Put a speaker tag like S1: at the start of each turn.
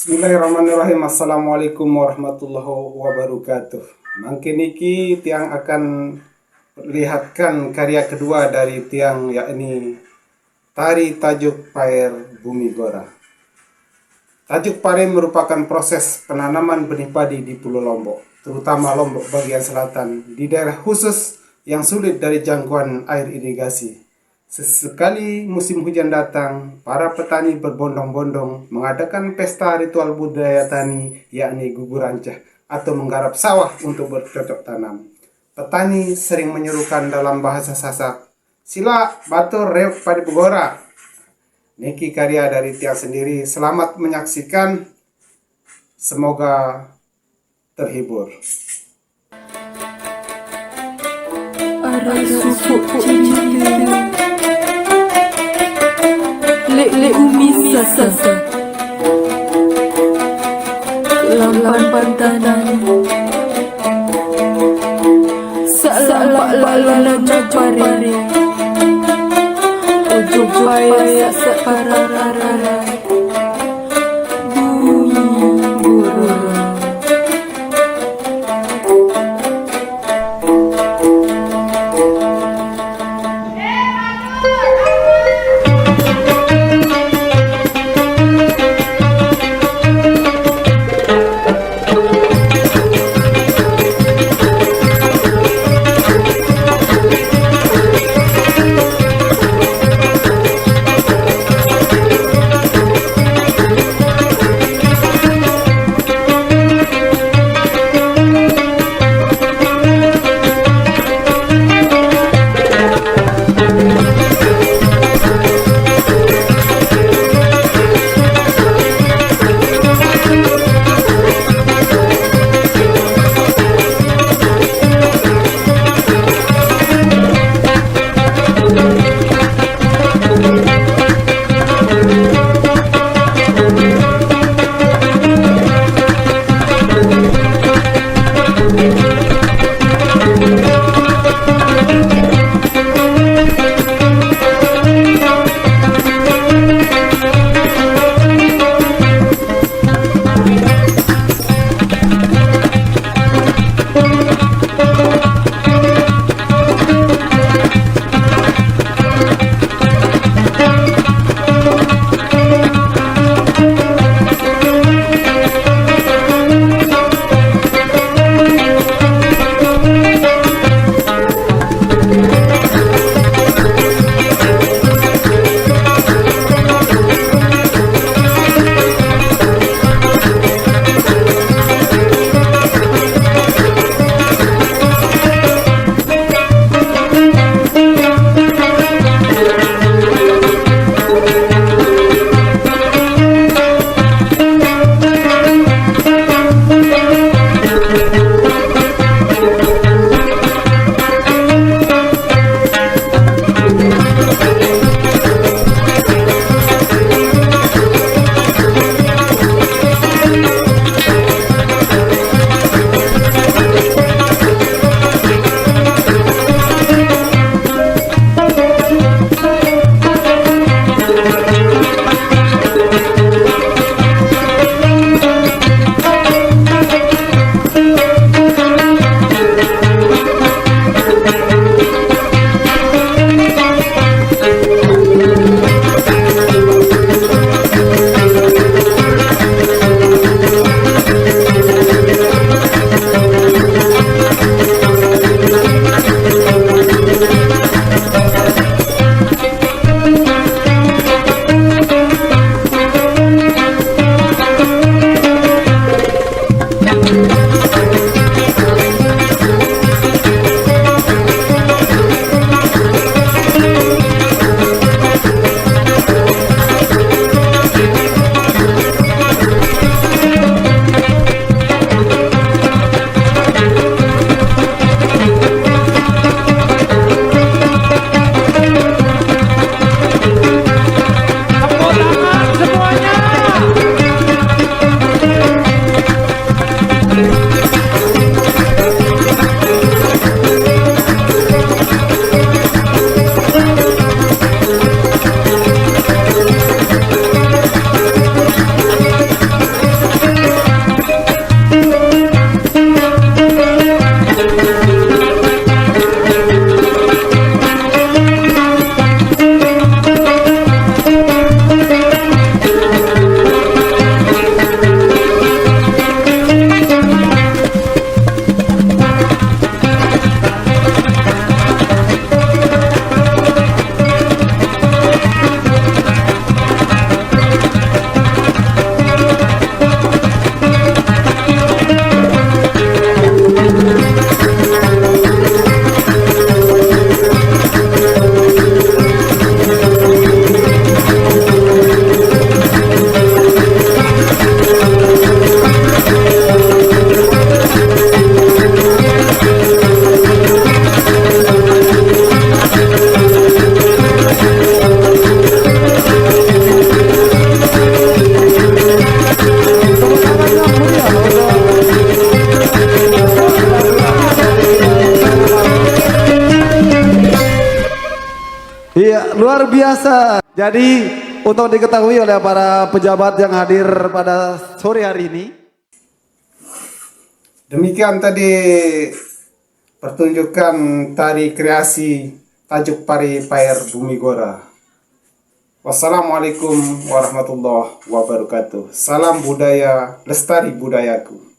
S1: Bismillahirrahmanirrahim. Assalamualaikum warahmatullahi wabarakatuh. Mungkin niki tiang akan perlihatkan karya kedua dari tiang, yakni tari tajuk Paer Bumi Gora. Tajuk Paer merupakan proses penanaman benih padi di Pulau Lombok, terutama Lombok bagian selatan, di daerah khusus yang sulit dari jangkauan air irigasi. Sesekali musim hujan datang, para petani berbondong-bondong mengadakan pesta ritual budaya tani, yakni gugur rancah atau menggarap sawah untuk bercocok tanam. Petani sering menyerukan dalam bahasa Sasak, "Sila batur reok padi bugora." Niki karya dari tiang sendiri. Selamat menyaksikan. Semoga terhibur.
S2: Arah suku cinta le umi sasa lampan pantanan salah lala napare ojo paya sapararara bumi gora.
S3: Iya, luar biasa. Jadi untuk diketahui oleh para pejabat yang hadir pada sore hari ini.
S1: Demikian tadi pertunjukan tari kreasi tajuk Pari Pair Bumi Gora. Wassalamualaikum warahmatullahi wabarakatuh. Salam budaya, lestari budayaku.